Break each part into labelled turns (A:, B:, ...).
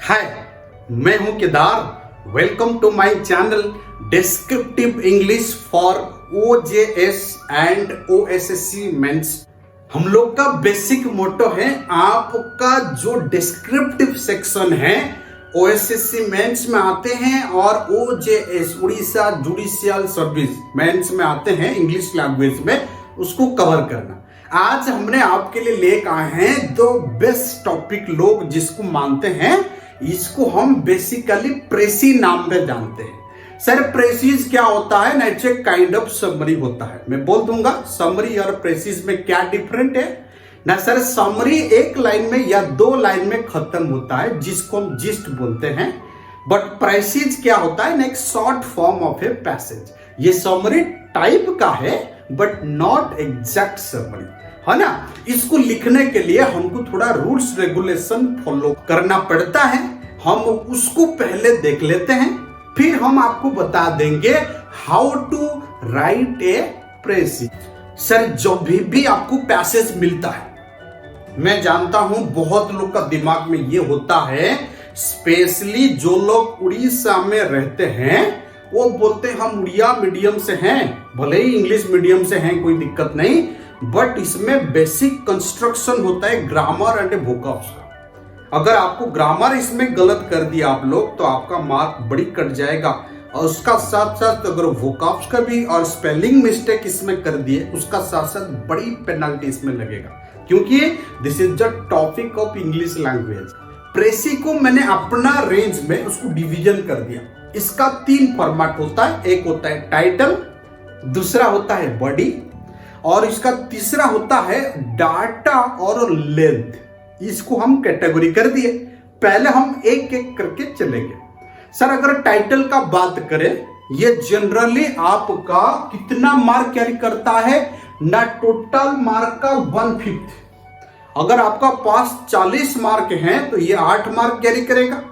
A: हाय, मैं हूं Kedar. Welcome to my channel descriptive English for OJS and OSSC mains. हम लोग का बेसिक मोटो है, आपका जो डिस्क्रिप्टिव सेक्शन है OSSC मेंस में आते हैं और OJS Orissa judicial service mains में आते हैं इंग्लिश लैंग्वेज में, उसको कवर करना। आज हमने आपके लिए लेकर आए हैं दो बेस्ट टॉपिक। लोग जिसको मानते हैं इसको हम बेसिकली प्रेसी नाम में जानते हैं। सर प्रेसीज क्या होता है ना, it's a kind of summary होता है। मैं बोल दूंगा समरी और प्रेसीज में क्या डिफरेंट है ना। सर समरी एक लाइन में या दो लाइन में खत्म होता है जिसको हम जिस्ट बोलते हैं, बट प्रेसीज क्या होता है ना, एक short form of a passage. ये समरी टाइप का है बट नॉट एग्जैक्ट समरी, है ना। इसको लिखने के लिए हमको थोड़ा रूल्स रेगुलेशन फॉलो करना पड़ता है, हम उसको पहले देख लेते हैं, फिर हम आपको बता देंगे how to write a precis. Sir जब भी आपको पैसेज मिलता है, मैं जानता हूं बहुत लोग का दिमाग में ये होता है, स्पेशली जो लोग उड़ीसा में रहते हैं वो बोलते हैं हम उड़िया मीडियम से हैं, भले ही इंग्लिश मीडियम से हैं कोई दिक्कत नहीं, बट इसमें बेसिक कंस्ट्रक्शन होता है ग्रामर एंड वोकैब्स का। अगर आपको ग्रामर इसमें गलत कर दिया आप लोग तो आपका मार्क बड़ी कट जाएगा, और उसका साथ साथ अगर वोकैब्स का भी और स्पेलिंग मिस्टेक इसमें कर दिए उसका साथ साथ बड़ी पेनल्टी इसमें लगेगा, क्योंकि this is the topic of English language. Precis को मैंने अपना रेंज में उसको डिवीजन कर दिया। इसका 3 फॉर्मेट होता है, एक होता है टाइटल, दूसरा होता है बॉडी, और इसका तीसरा होता है डाटा और लेंथ। इसको हम कैटेगरी कर दिए, पहले हम एक एक करके चलेंगे। सर अगर टाइटल का बात करें, ये जनरली आपका कितना मार्क कैरी करता है ना, टोटल मार्क का 1/5। अगर आपका पास 40 मार्क हैं तो ये 8 मार्क कैरी करेगा।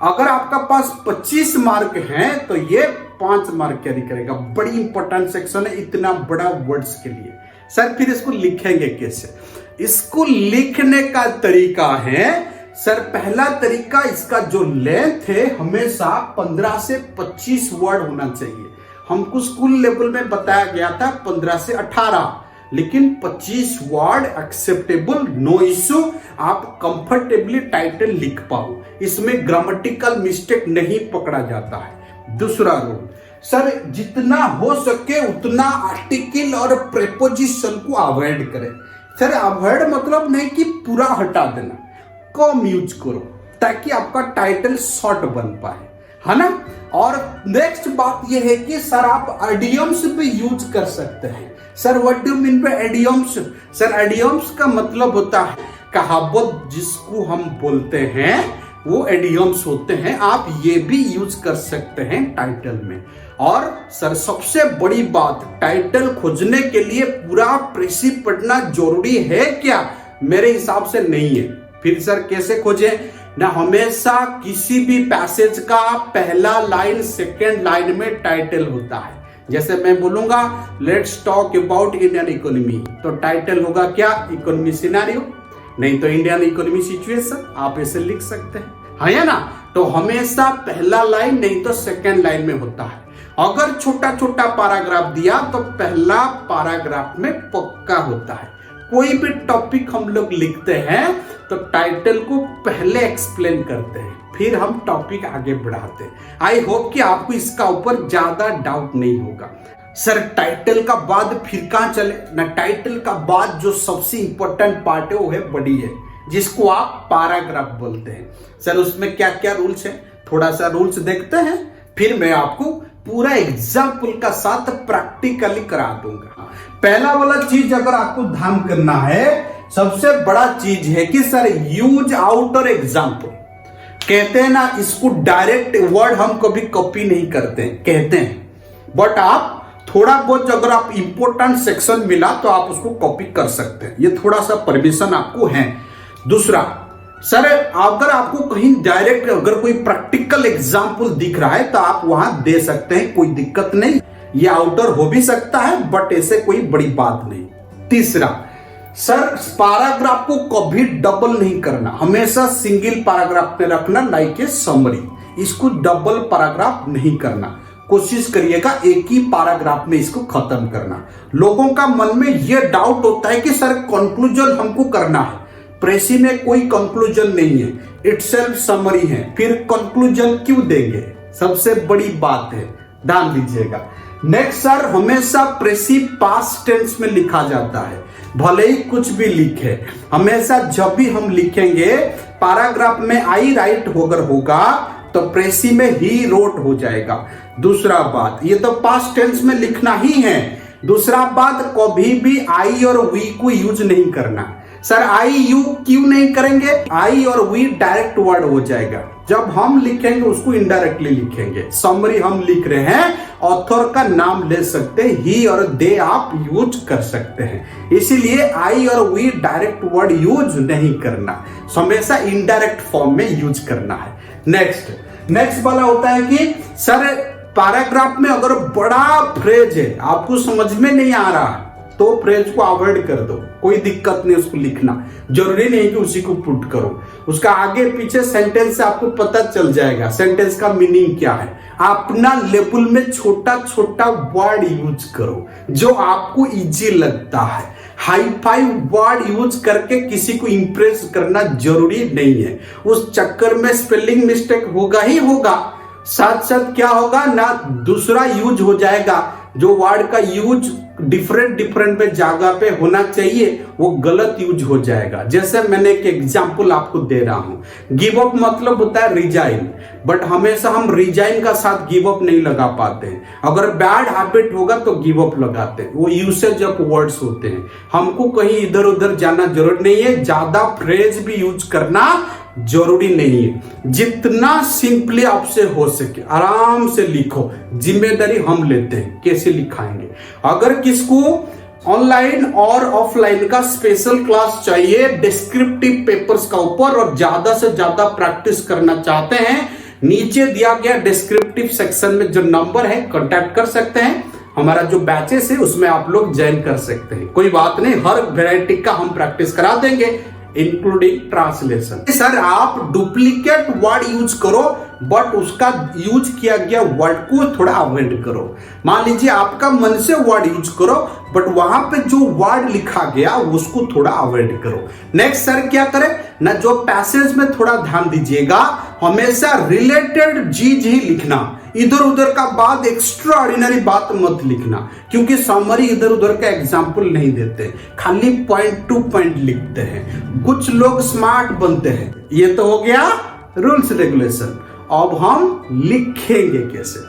A: अगर आपका पास 25 मार्क हैं तो ये 5 मार्क कैरी करेगा। बड़ी इंपॉर्टेंट सेक्शन है इतना बड़ा वर्ड्स के लिए। सर फिर इसको लिखेंगे कैसे? इसको लिखने का तरीका है, सर पहला तरीका, इसका जो लेंथ है हमेशा 15 से 25 वर्ड होना चाहिए। हमको स्कूल लेवल में बताया गया था 15 से 18, लेकिन 25 वर्ड एक्सेप्टेबल, नो इश्यू, आप कंफर्टेबली टाइटल लिख पाओ, इसमें ग्रामेटिकल मिस्टेक नहीं पकड़ा जाता है। दूसरा रूल, सर जितना हो सके उतना आर्टिकल और प्रेपोजिशन को अवॉइड करें। सर अवॉइड मतलब नहीं कि पूरा हटा देना, कम यूज करो ताकि आपका टाइटल शॉर्ट बन पाए, है ना। और नेक्स्ट बात यह है कि सर आप एडियम्स भी यूज कर सकते हैं। Sir what do mean by idioms? Sir idioms का मतलब होता है कहावत, जिसको हम बोलते हैं वो एडियम्स होते हैं। आप ये भी यूज कर सकते हैं टाइटल में। और सर सबसे बड़ी बात, टाइटल खोजने के लिए पूरा प्रेसी पढ़ना जरूरी है क्या? मेरे हिसाब से नहीं है। फिर सर कैसे खोजें ना, हमेशा किसी भी पैसेज का पहला लाइन सेकेंड लाइन में टाइटल होता है। जैसे मैं बोलूंगा let's talk about Indian economy, तो टाइटल होगा क्या? इकोनॉमी सिनेरियो, नहीं तो इंडियन इकोनॉमी सिचुएशन, आप ऐसे लिख सकते हैं, है ना। तो हमेशा पहला लाइन नहीं तो सेकेंड लाइन में होता है। अगर छोटा छोटा पैराग्राफ दिया तो पहला पैराग्राफ में पक्का होता है। कोई भी टॉपिक हम लोग लिखते हैं तो टाइटल को पहले एक्सप्लेन करते हैं, फिर हम टॉपिक आगे बढ़ाते हैं। आई होप कि आपको इसका ऊपर ज्यादा डाउट नहीं होगा। सर टाइटल का बाद फिर कहां चले ना, टाइटल का बाद जो सबसे इंपॉर्टेंट पार्ट है वो है बॉडी है, जिसको आप पैराग्राफ बोलते हैं। सर उसमें क्या क्या रूल्स है, थोड़ा सा रूल्स देखते हैं, फिर मैं आपको पूरा एग्जाम्पल का साथ प्रैक्टिकली करा दूंगा। पहला वाला चीज अगर आपको ध्यान करना है, सबसे बड़ा चीज है कि सर यूज आउटर एग्जाम्पल। कहते हैं ना, इसको डायरेक्ट वर्ड हम कभी कॉपी नहीं करते, कहते हैं, बट आप थोड़ा बहुत अगर आप इंपॉर्टेंट सेक्शन मिला तो आप उसको कॉपी कर सकते हैं, ये थोड़ा सा परमिशन आपको है। दूसरा, सर अगर आपको कहीं डायरेक्ट अगर कोई प्रैक्टिकल एग्जाम्पल दिख रहा है तो आप वहां दे सकते हैं, कोई दिक्कत नहीं, ये आउटर हो भी सकता है बट ऐसे कोई बड़ी बात नहीं। तीसरा, सर पैराग्राफ को कभी डबल नहीं करना, हमेशा सिंगल पैराग्राफ में रखना, लाइक ए समरी। इसको डबल पैराग्राफ नहीं करना, कोशिश करिएगा एक ही पैराग्राफ में इसको खत्म करना। लोगों का मन में यह डाउट होता है कि सर कंक्लूजन हमको करना है, प्रेसी में कोई कंक्लूजन नहीं है, इटसेल्फ समरी है, फिर कंक्लूजन क्यों देंगे? सबसे बड़ी बात है, ध्यान दीजिएगा। नेक्स्ट सर, हमेशा प्रेसी पास्ट टेंस में लिखा जाता है, भले ही कुछ भी लिखे, हमेशा जब भी हम लिखेंगे पैराग्राफ में आई राइट अगर होगा तो प्रेसी में ही रोट हो जाएगा। दूसरा बात, ये तो पास्ट टेंस में लिखना ही है। दूसरा बात, कभी भी आई और वी को यूज नहीं करना। सर आई यू क्यों नहीं करेंगे? आई और वी डायरेक्ट वर्ड हो जाएगा, जब हम लिखेंगे उसको इनडायरेक्टली लिखेंगे। समरी हम लिख रहे हैं, ऑथर का नाम ले सकते हैं, ही और दे आप यूज कर सकते हैं, इसीलिए आई और वी डायरेक्ट वर्ड यूज नहीं करना, हमेशा इनडायरेक्ट फॉर्म में यूज करना है। नेक्स्ट वाला होता है कि सर पैराग्राफ में अगर बड़ा फ्रेज है, आपको समझ में नहीं आ रहा है, तो फ्रेज को अवॉइड कर दो, कोई दिक्कत नहीं उसको लिखना, जरूरी नहीं कि उसी को पुट करो, उसका आगे पीछे सेंटेंस से आपको पता चल जाएगा सेंटेंस का मीनिंग क्या है। अपना लेवल में छोटा छोटा वर्ड यूज करो जो आपको इजी लगता है, हाई फाई वर्ड यूज करके किसी को इंप्रेस करना जरूरी नहीं है। उस चक्कर में स्पेलिंग मिस्टेक होगा ही होगा, साथ साथ क्या होगा ना, दूसरा यूज हो जाएगा, जो वर्ड का यूज डिफरेंट पे जगह पे होना चाहिए वो गलत यूज हो जाएगा। जैसे मैंने एक एग्जांपल आपको दे रहा हूं, गिव अप मतलब होता है रिजाइन, बट हमेशा हम रिजाइन का साथ गिव अप नहीं लगा पाते हैं। अगर बैड हैबिट होगा तो गिव अप लगाते हैं, वो यूसेज ऑफ वर्ड्स होते हैं। हमको कहीं इधर उधर जाना जरूरी नहीं है, ज्यादा फ्रेज भी यूज करना जरूरी नहीं है। जितना सिंपली आपसे हो सके आराम से लिखो, जिम्मेदारी हम लेते हैं कैसे लिखाएंगे। अगर किसको ऑनलाइन और ऑफलाइन का स्पेशल क्लास चाहिए डिस्क्रिप्टिव पेपर्स का ऊपर और ज्यादा से ज्यादा प्रैक्टिस करना चाहते हैं, नीचे दिया गया डिस्क्रिप्टिव सेक्शन में जो नंबर है कांटेक्ट कर सकते हैं। हमारा जो बैचेस है उसमें आप लोग ज्वाइन कर सकते हैं, कोई बात नहीं, हर वैरायटी का हम प्रैक्टिस करा देंगे इंक्लूडिंग ट्रांसलेशन। सर आप डुप्लीकेट वर्ड यूज करो, बट उसका यूज किया गया वर्ड को थोड़ा अवॉइड करो। मान लीजिए आपका मन से वर्ड यूज करो, बट वहां पे जो वर्ड लिखा गया उसको थोड़ा अवॉइड करो। नेक्स्ट सर क्या करें ना, जो पैसेज में थोड़ा ध्यान दीजिएगा, हमेशा रिलेटेड चीज ही लिखना, इधर उधर का बात एक्स्ट्रा ऑर्डिनरी बात मत लिखना, क्योंकि समरी इधर उधर का एग्जाम्पल नहीं देते, खाली पॉइंट टू पॉइंट लिखते हैं। कुछ लोग स्मार्ट बनते हैं, ये तो हो गया रूल्स रेगुलेशन। अब हम लिखेंगे कैसे?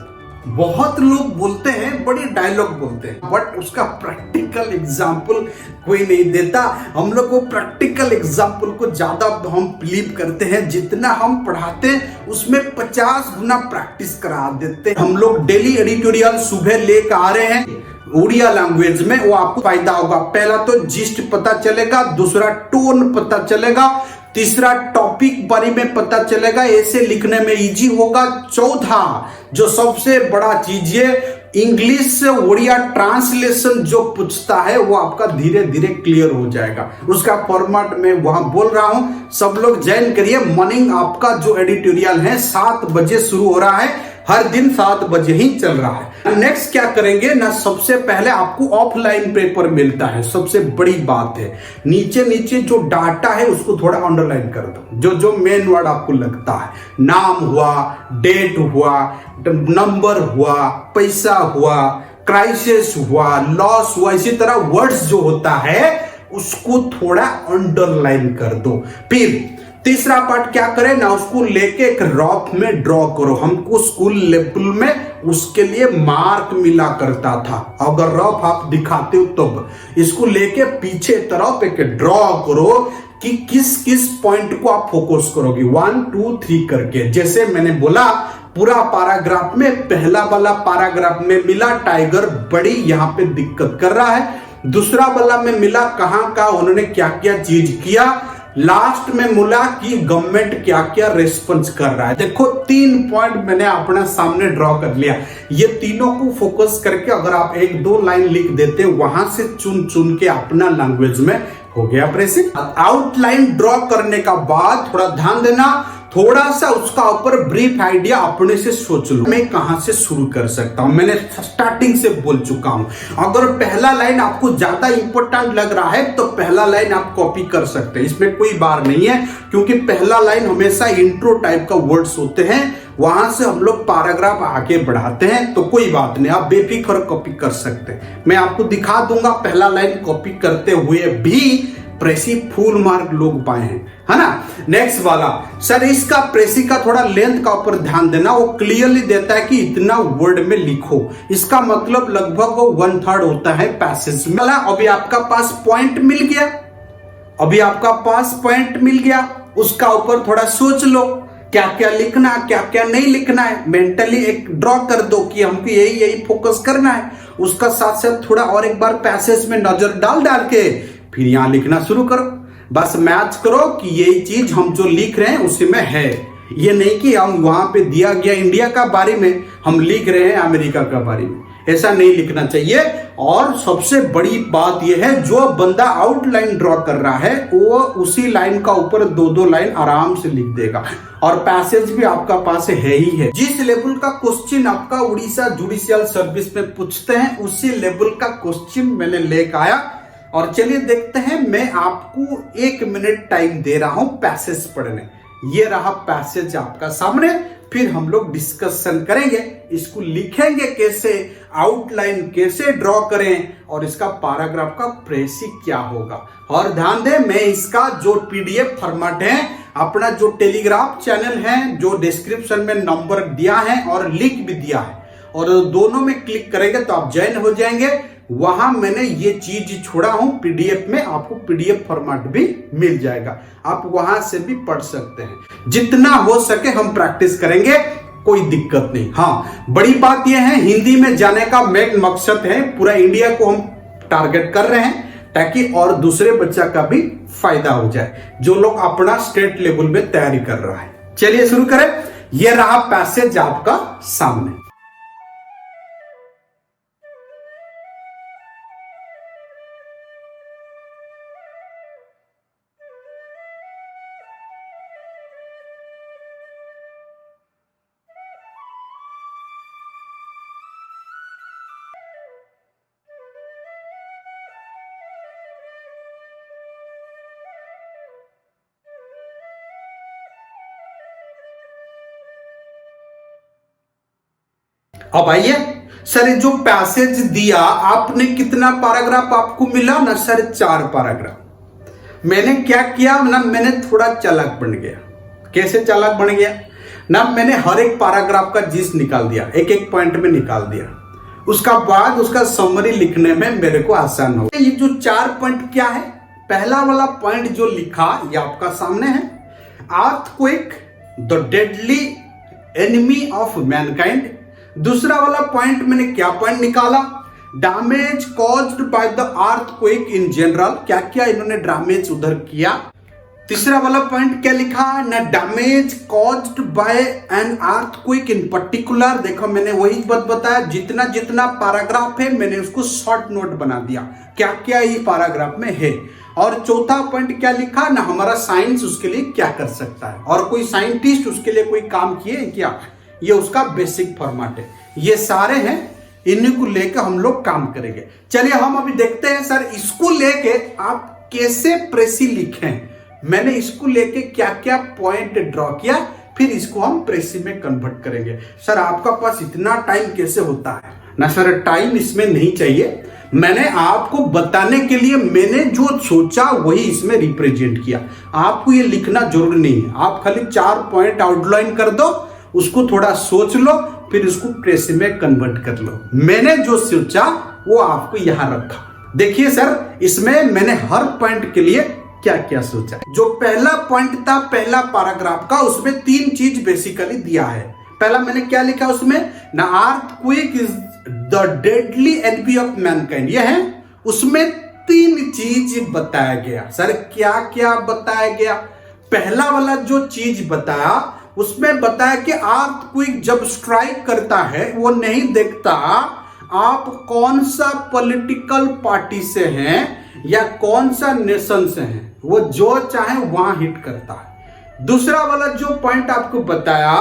A: बहुत लोग बोलते हैं, बड़ी डायलॉग बोलते हैं, बट उसका प्रैक्टिकल एग्जाम्पल कोई नहीं देता। हम लोग को प्रैक्टिकल एग्जाम्पल को ज्यादा हम बिलीव करते हैं, जितना हम पढ़ाते हैं उसमें 50 गुना प्रैक्टिस करा देते हैं। हम लोग डेली एडिटोरियल सुबह लेकर आ रहे हैं उड़िया लैंग्वेज में, वो आपको फायदा होगा। पहला तो जिस्ट पता चलेगा, दूसरा टोन पता चलेगा, तीसरा टॉपिक बारे में पता चलेगा, ऐसे लिखने में इजी होगा। चौथा जो सबसे बड़ा चीज है, इंग्लिश से उड़िया ट्रांसलेशन जो पूछता है वो आपका धीरे धीरे क्लियर हो जाएगा। उसका फॉर्मेट में वहां बोल रहा हूं, सब लोग ज्वाइन करिए। मॉर्निंग आपका जो एडिटोरियल है 7 बजे शुरू हो रहा है, हर दिन 7 बजे ही चल रहा है। नेक्स्ट क्या करेंगे ना, सबसे पहले आपको ऑफलाइन पेपर मिलता है, सबसे बड़ी बात है नीचे नीचे जो डाटा है उसको थोड़ा अंडरलाइन कर दो, जो मेन वर्ड आपको लगता है, नाम हुआ, डेट हुआ, नंबर हुआ, पैसा हुआ, क्राइसिस हुआ, लॉस हुआ, इसी तरह वर्ड्स जो होता है उसको थोड़ा अंडरलाइन कर दो। फिर तीसरा पार्ट क्या करें ना, उसको लेके एक रफ में ड्रॉ करो। हमको स्कूल लेवल में उसके लिए मार्क मिला करता था, अगर रफ आप दिखाते हो तब इसको लेके पीछे तरफ एक ड्रॉ करो कि किस किस पॉइंट को आप फोकस करोगे, 1 2 3 करके। जैसे मैंने बोला पूरा पैराग्राफ में पहला वाला पैराग्राफ में मिला टाइगर बड़ी यहाँ पे दिक्कत कर रहा है, दूसरा वाला में मिला कहाँ का उन्होंने क्या क्या चीज किया, लास्ट में मिला कि गवर्नमेंट क्या क्या रेस्पॉन्स कर रहा है। देखो 3 पॉइंट मैंने अपने सामने ड्रॉ कर लिया, ये तीनों को फोकस करके अगर आप 1-2 लाइन लिख देते वहां से चुन चुन के अपना लैंग्वेज में हो गया प्रेसिंग। आउटलाइन ड्रॉ करने का बाद थोड़ा ध्यान देना, थोड़ा सा उसका ऊपर ब्रीफ आइडिया अपने से सोच लो, मैं कहां से शुरू कर सकता हूं। मैंने स्टार्टिंग से बोल चुका हूं, अगर पहला लाइन आपको ज्यादा इंपॉर्टेंट लग रहा है तो पहला लाइन आप कॉपी कर सकते हैं, इसमें कोई बार नहीं है, क्योंकि पहला लाइन हमेशा इंट्रो टाइप का वर्ड्स होते हैं, वहां से हम लोग पैराग्राफ आगे बढ़ाते हैं, तो कोई बात नहीं, आप बेफिक्र कॉपी कर सकते हैं। मैं आपको दिखा दूंगा पहला लाइन कॉपी करते हुए भी प्रेसी फुल मार्क लोग पाए हैं, है ना। नेक्स्ट वाला, सर इसका प्रेसी का थोड़ा लेंथ का ऊपर ध्यान देना, वो क्लियरली देता है कि इतना वर्ड में लिखो, इसका मतलब लगभग वो 1/3 होता है पैसेज में। अभी आपका पास पॉइंट मिल गया, अभी आपका पास पॉइंट मिल गया, उसका ऊपर थोड़ा सोच लो क्या क्या लिखना है, क्या क्या नहीं लिखना है, मेंटली एक ड्रॉ कर दो कि हमको यही यही फोकस करना है, उसका साथ साथ थोड़ा और एक बार पैसेज में नजर डाल डाल के फिर यहां लिखना शुरू करो। बस मैच करो कि ये चीज हम जो लिख रहे हैं उसी में है, ये नहीं कि हम वहां पे दिया गया इंडिया का बारे में हम लिख रहे हैं अमेरिका का बारे में, ऐसा नहीं लिखना चाहिए। और सबसे बड़ी बात यह है, जो बंदा आउटलाइन ड्रॉ कर रहा है वो उसी लाइन का ऊपर 2-2 लाइन आराम से लिख देगा, और पैसेज भी आपका पास है ही है। जिस लेवल का क्वेश्चन आपका उड़ीसा जुडिशियल सर्विस में पूछते हैं उसी लेवल का क्वेश्चन मैंने लेकर आया, और चलिए देखते हैं। मैं आपको 1 मिनट टाइम दे रहा हूं पैसेज पढ़ने, ये रहा पैसेज आपका सामने, फिर हम लोग डिस्कशन करेंगे, इसको लिखेंगे कैसे, आउटलाइन कैसे ड्रॉ करें, और इसका पैराग्राफ का प्रेसी क्या होगा। और ध्यान दें, मैं इसका जो पीडीएफ फॉर्मेट है, अपना जो टेलीग्राफ चैनल है, जो डिस्क्रिप्शन में नंबर दिया है और लिंक भी दिया है, और दोनों में क्लिक करेंगे तो आप ज्वाइन हो जाएंगे। वहां मैंने ये चीज छोड़ा हूं पीडीएफ में, आपको पीडीएफ फॉर्मेट भी मिल जाएगा, आप वहां से भी पढ़ सकते हैं। जितना हो सके हम प्रैक्टिस करेंगे, कोई दिक्कत नहीं। हाँ, बड़ी बात यह है, हिंदी में जाने का मेन मकसद है, पूरा इंडिया को हम टारगेट कर रहे हैं ताकि और दूसरे बच्चा का भी फायदा हो जाए जो लोग अपना स्टेट लेवल में तैयारी कर रहा है। चलिए शुरू करें, यह रहा पैसेज आपका सामने। अब आइए, सर जो पैसेज दिया आपने, कितना पैराग्राफ आपको मिला ना सर, 4 पैराग्राफ। मैंने क्या किया ना, मैंने थोड़ा चालाक बन गया। कैसे चालाक बन गया ना, मैंने हर एक पैराग्राफ का जिस निकाल दिया, एक एक पॉइंट में निकाल दिया, उसका बाद उसका समरी लिखने में मेरे को आसान हो। ये जो 4 पॉइंट क्या है, पहला वाला पॉइंट जो लिखा ये आपका सामने है, earthquake the deadly enemy of Mankind. दूसरा वाला पॉइंट मैंने क्या पॉइंट निकाला, damage caused by the earthquake in general, क्या क्या इन्होंने डैमेज उधर किया। तीसरा वाला पॉइंट क्या लिखा ना, damage caused by an earthquake in particular. देखो मैंने वही बात बताया, जितना जितना पैराग्राफ है मैंने उसको शॉर्ट नोट बना दिया, क्या क्या ये पैराग्राफ में है। और चौथा पॉइंट क्या लिखा ना, हमारा साइंस उसके लिए क्या कर सकता है, और कोई साइंटिस्ट उसके लिए कोई काम किए क्या, ये उसका बेसिक फॉर्मेट है। ये सारे हैं, इन्हीं को लेकर हम लोग काम करेंगे। चलिए हम अभी देखते हैं सर इसको लेके आप कैसे प्रेसी लिखें। मैंने इसको लेके क्या क्या पॉइंट ड्रॉ किया, फिर इसको हम प्रेसी में कन्वर्ट करेंगे। सर आपका पास इतना टाइम कैसे होता है ना, सर टाइम इसमें नहीं चाहिए, मैंने आपको बताने के लिए मैंने जो सोचा वही इसमें रिप्रेजेंट किया। आपको ये लिखना जरूरी नहीं है, आप खाली 4 पॉइंट आउटलाइन कर दो, उसको थोड़ा सोच लो, फिर उसको प्रेसी में कन्वर्ट कर लो। मैंने जो सोचा वो आपको यहां रखा। देखिए सर इसमें मैंने हर पॉइंट के लिए क्या क्या सोचा। जो पहला पॉइंट था पहला पैराग्राफ का, उसमें 3 चीज बेसिकली दिया है। पहला मैंने क्या लिखा उसमें ना, earthquake is the deadly enemy of Mankind, यह है। उसमें 3 चीज बताया गया। सर क्या क्या बताया गया, पहला वाला जो चीज बताया उसमें बताया कि अर्थक्वेक जब स्ट्राइक करता है वो नहीं देखता आप कौन सा पॉलिटिकल पार्टी से हैं या कौन सा नेशन से है, वो जो चाहे वहां हिट करता है। दूसरा वाला जो पॉइंट आपको बताया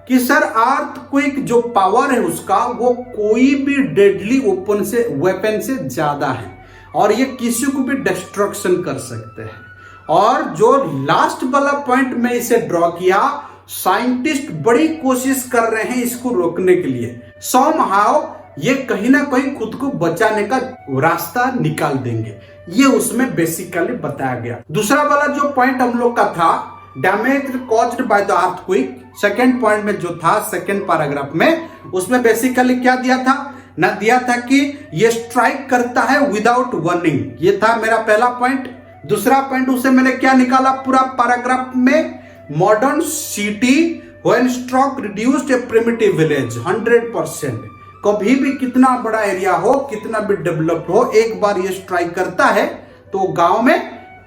A: कि सर अर्थक्वेक जो पावर है उसका, वो कोई भी डेडली वेपन से ज्यादा है और ये किसी को भी डिस्ट्रक्शन कर सकते हैं। और जो लास्ट वाला पॉइंट में इसे ड्रॉ किया, साइंटिस्ट बड़ी कोशिश कर रहे हैं इसको रोकने के लिए। समहाउ ये कहीं ना कहीं खुद को बचाने का रास्ता निकाल देंगे, ये उसमें बेसिकली बताया गया। दूसरा वाला जो पॉइंट हम लोग का था, damage caused by the earthquake, second point में जो था सेकेंड पैराग्राफ में, उसमें बेसिकली क्या दिया था ना, दिया था कि ये स्ट्राइक करता है विदाउट वार्निंग। ये था मेरा पहला पॉइंट। दूसरा पॉइंट उसे मैंने क्या निकाला पूरा पैराग्राफ में, modern city when stroke reduced A primitive village 100%। कभी भी कितना बड़ा एरिया हो, कितना भी डेवलप्ड हो, एक बार ये स्ट्राइक करता है तो गांव में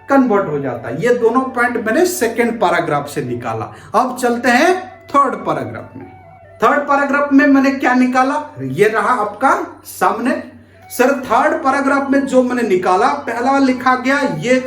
A: कन्वर्ट हो जाता है। ये दोनों पॉइंट मैंने सेकेंड पैराग्राफ से निकाला। अब चलते हैं थर्ड पैराग्राफ में। थर्ड पैराग्राफ में मैंने क्या निकाला, ये रहा आपका सामने। सर थर्ड पैराग्राफ में जो मैंने निकाला, पहला लिखा गया, ये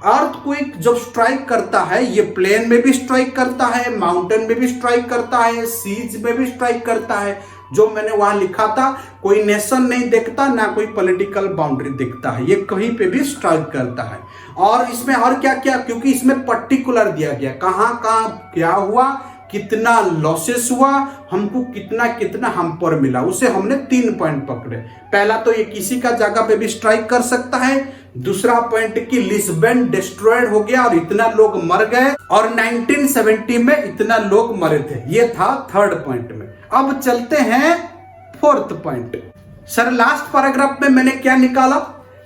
A: अर्थक्वेक जब स्ट्राइक करता है, ये प्लेन में भी स्ट्राइक करता है, माउंटेन में भी स्ट्राइक करता है, सीज में भी स्ट्राइक करता है। जो मैंने वहां लिखा था, कोई नेशन नहीं देखता, ना कोई पॉलिटिकल बाउंड्री दिखता है, ये कहीं पे भी स्ट्राइक करता है। और इसमें और क्या क्या, क्योंकि इसमें पर्टिकुलर दिया गया, कहां कहां क्या हुआ, कितना लॉसेस हुआ, हमको कितना कितना हम पर मिला, उसे हमने 3 पॉइंट पकड़े। पहला तो ये किसी का जगह पे भी स्ट्राइक कर सकता है। दूसरा पॉइंट कि लिस्बन डिस्ट्रॉयड हो गया और इतना लोग मर गए, और 1970 में इतना लोग मरे थे। ये था थर्ड पॉइंट में। अब चलते हैं fourth point. Sir last paragraph में मैंने क्या निकाला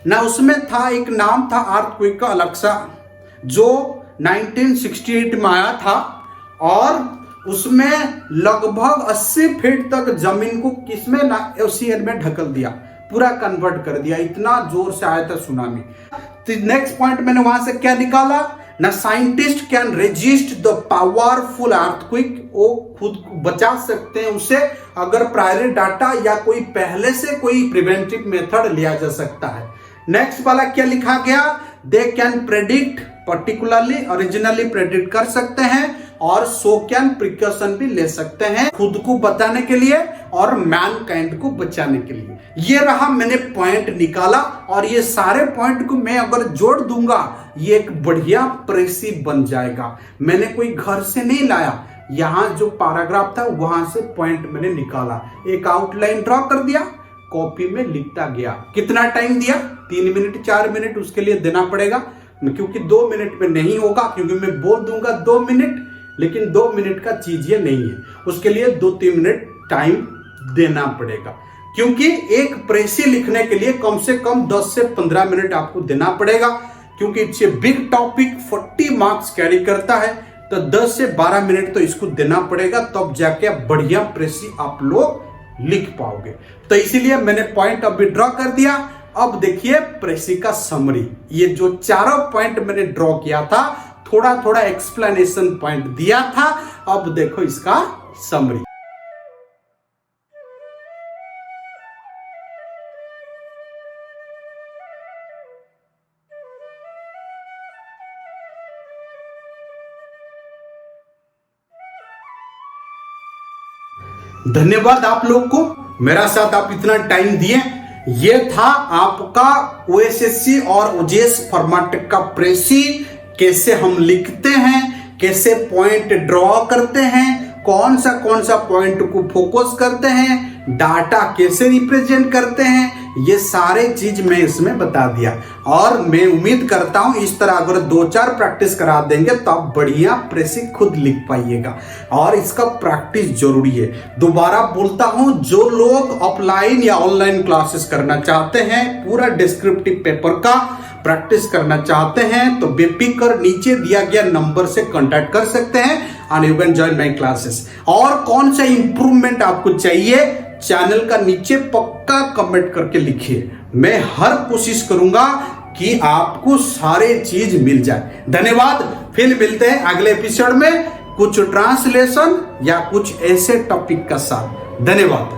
A: ना, उसमें था एक नाम था अर्थक्वेक का, अलेक्सा, जो 1968 में आया था और उसमें लगभग 80 फीट तक जमीन को किसमें ना ओशियन में ढकल दिया, पूरा कन्वर्ट कर दिया, इतना जोर से आया था सुनामी। तो नेक्स्ट पॉइंट मैंने वहां से क्या निकाला ना, scientist can resist the powerful earthquake, वो खुद को बचा सकते हैं उसे अगर प्रायरी डाटा या कोई पहले से कोई प्रिवेंटिव मेथड लिया जा सकता है। नेक्स्ट वाला क्या लिखा गया, they can predict, particularly originally predict कर सकते हैं, और सो कैन प्रिकॉशन भी ले सकते हैं खुद को बचाने के लिए और मैनकाइंड को बचाने के लिए। ये रहा मैंने पॉइंट निकाला, और ये सारे पॉइंट को मैं अगर जोड़ दूंगा, ये एक बढ़िया प्रेसी बन जाएगा। मैंने कोई घर से नहीं लाया, यहां जो पैराग्राफ था वहां से पॉइंट मैंने निकाला, एक आउटलाइन ड्रॉ कर दिया, कॉपी में लिखता गया। कितना टाइम दिया, 3 मिनट 4 मिनट उसके लिए देना पड़ेगा, क्योंकि 2 मिनट में नहीं होगा, क्योंकि मैं बोल दूंगा 2 मिनट, लेकिन 2 मिनट का चीज ये नहीं है, उसके लिए 2-3 मिनट टाइम देना पड़ेगा। क्योंकि एक प्रेसी लिखने के लिए कम से कम 10 से 15 मिनट आपको देना पड़ेगा, क्योंकि it's a big topic, 40 marks carry करता है, तो 10 से 12 मिनट तो इसको देना पड़ेगा, तब जाके बढ़िया प्रेसी आप लोग लिख पाओगे। तो इसीलिए मैंने पॉइंट अभी ड्रॉ कर दिया। अब देखिए प्रेसी का समरी, ये जो चारों पॉइंट मैंने ड्रॉ किया था, थोड़ा थोड़ा एक्सप्लेनेशन पॉइंट दिया था, अब देखो इसका समरी। धन्यवाद आप लोग को, मेरा साथ आप इतना टाइम दिए। ये था आपका ओएसएससी और ओजेएस फॉर्मेट का प्रेसी, कैसे हम लिखते हैं, कैसे पॉइंट ड्रॉ करते हैं, कौन सा पॉइंट को फोकस करते हैं, डाटा कैसे रिप्रेजेंट करते हैं, ये सारे चीज मैं इसमें बता दिया। और मैं उम्मीद करता हूं इस तरह अगर 2-4 प्रैक्टिस करा देंगे तो आप बढ़िया प्रेसी खुद लिख पाइएगा, और इसका प्रैक्टिस जरूरी है। दोबारा बोलता हूं, जो लोग ऑफलाइन या ऑनलाइन क्लासेस करना चाहते हैं, पूरा डिस्क्रिप्टिव पेपर का प्रैक्टिस करना चाहते हैं, तो बेफिक्र नीचे दिया गया नंबर से कांटेक्ट कर सकते हैं and you can join my classes. और कौन सा इंप्रूवमेंट आपको चाहिए, चैनल का नीचे पक्का कमेंट करके लिखिए, मैं हर कोशिश करूंगा कि आपको सारे चीज मिल जाए। धन्यवाद, फिर मिलते हैं अगले एपिसोड में कुछ ट्रांसलेशन या कुछ ऐसे टॉपिक का साथ। धन्यवाद।